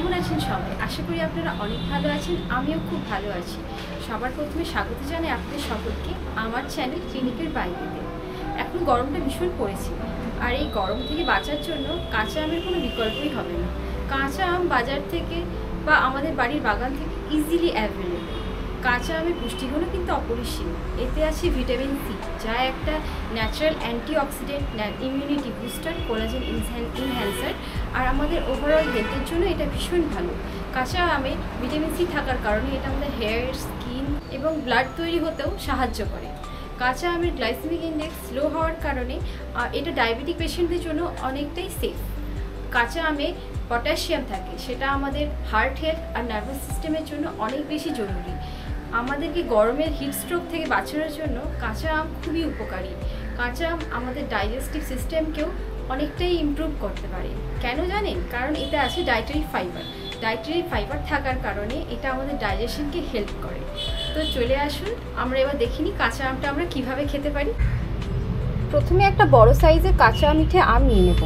কেমন আছেন সবাই? আশা করি আপনারা অনেক ভালো আছেন। আমিও খুব ভালো আছি। সবার প্রথমে স্বাগত জানাই আপনাদের সকলকে আমার চ্যানেল ক্লিনিকের বাইরেতে। এখন গরমটা ভীষণ পড়েছে, আর এই গরম থেকে বাঁচার জন্য কাঁচা আমের কোনো বিকল্পই হবে না। কাঁচা আম বাজার থেকে বা আমাদের বাড়ির বাগান থেকে ইজিলি অ্যাভেলেবেল। কাঁচা আমের পুষ্টিগুণও কিন্তু অপরিসীম। এতে আছে ভিটামিন সি, যা একটা natural antioxidant, immunity booster, collagen enhancer, আর আমাদের ওভারঅল হেলথের জন্য এটা ভীষণ ভালো। কাঁচা আমে ভিটামিন সি থাকার কারণে এটা আমাদের হেয়ার, স্কিন এবং ব্লাড তৈরি হতেও সাহায্য করে। কাঁচা আমের গ্লাইসেমিক ইন্ডেক্স লো হওয়ার কারণে এটা ডায়াবেটিক পেশেন্টদের জন্য অনেকটাই সেফ। কাঁচা আমে পটাশিয়াম থাকে, সেটা আমাদের হার্ট হেলথ আর নার্ভাস সিস্টেমের জন্য অনেক বেশি জরুরি। আমাদেরকে গরমের হিট স্ট্রোক থেকে বাঁচানোর জন্য কাঁচা আম খুবই উপকারী। কাঁচা আম আমাদের ডাইজেস্টিভ সিস্টেমকেও অনেকটাই ইমপ্রুভ করতে পারে। কেন জানেন? কারণ এতে আছে ডায়েটারি ফাইবার। ডায়েটারি ফাইবার থাকার কারণে এটা আমাদের ডাইজেশনকে হেল্প করে। তো চলে আসুন, আমরা এবার দেখিনি কাঁচা আমটা আমরা কিভাবে খেতে পারি। প্রথমে একটা বড় সাইজের কাঁচা মিঠে আম নিয়ে নেব।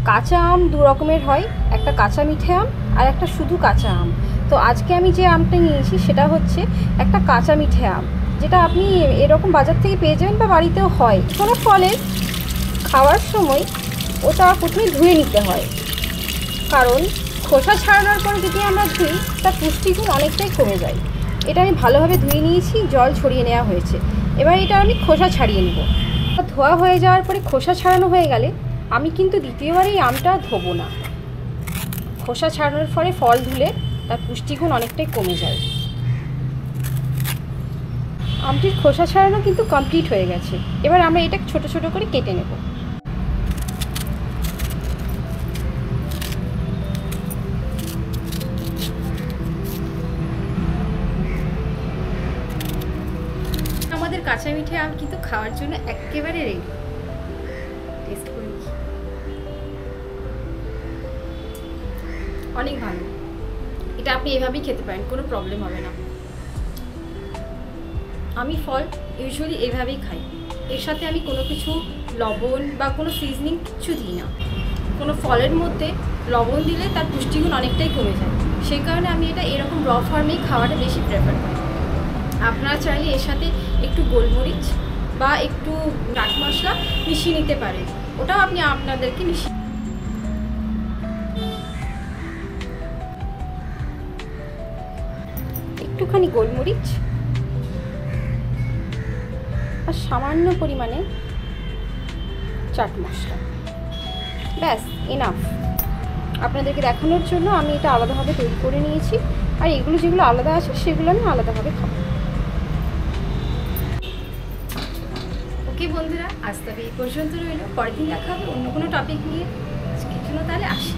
কাঁচা আম দু রকমের হয়, একটা কাঁচা মিঠে আম আর একটা শুধু কাঁচা আম। তো আজকে আমি যে আমটা নিয়েছি সেটা হচ্ছে একটা কাঁচা মিঠে আম, যেটা আপনি এরকম বাজার থেকে পেয়ে যাবেন বা বাড়িতেও হয়। কোনো ফলের খাওয়ার সময় ওটা প্রথমে ধুয়ে নিতে হয়, কারণ খোসা ছাড়ানোর পরে যদি আমরা ধুই তার পুষ্টিগুণ অনেকটাই কমে যায়। এটা আমি ভালোভাবে ধুয়ে নিয়েছি, জল ছড়িয়ে নেওয়া হয়েছে। এবার এটা আমি খোসা ছাড়িয়ে নেব। ধোয়া হয়ে যাওয়ার পরে খোসা ছাড়ানো হয়ে গেলে আমি কিন্তু দ্বিতীয়বার এই আমটা ধোবো না। খোসা ছাড়ানোর পরে ফল ধুলে তার পুষ্টিগুণ অনেকটাই কমে যায়। আমটির খোসা ছাড়ানো কিন্তু কমপ্লিট হয়ে গেছে। এবার আমরা এটা ছোট ছোট করে কেটে নেব। আমাদের কাঁচা মিঠে আম কিন্তু খাওয়ার জন্য একেবারে রেডি। টেস্ট করে অনেক ভালো। এটা আপনি এভাবেই খেতে পারেন, কোনো প্রবলেম হবে না। আমি ফল ইউজুয়ালি এভাবেই খাই। এর সাথে আমি কোনো কিছু লবণ বা কোনো সিজনিং কিছু দিই না। কোনো ফলের মধ্যে লবণ দিলে তার পুষ্টিগুণ অনেকটাই কমে যায়, সেই কারণে আমি এটা এরকম র ফর্মেই খাওয়াটা বেশি প্রেফার করি। আপনারা চাইলে এর সাথে একটু গোলমরিচ বা একটু চাট মশলা মিশিয়ে নিতে পারেন, ওটাও আপনি আপনাদেরকে মিশিয়ে। একটুখানি গোলমরিচ আর সামান্য পরিমাণে চাট মশলা, ব্যাস এনাফ। আপনাদেরকে দেখানোর জন্য আমি এটা আলাদাভাবে তৈরি করে নিয়েছি, আর এগুলো যেগুলো আলাদা আছে সেগুলো আমি আলাদাভাবে খাবো। ওকে বন্ধুরা, আজ তবে এই পর্যন্ত রইল। পরের দিন দেখা হবে অন্য কোনো টপিক নিয়ে। আজকের জন্য তাহলে আসি।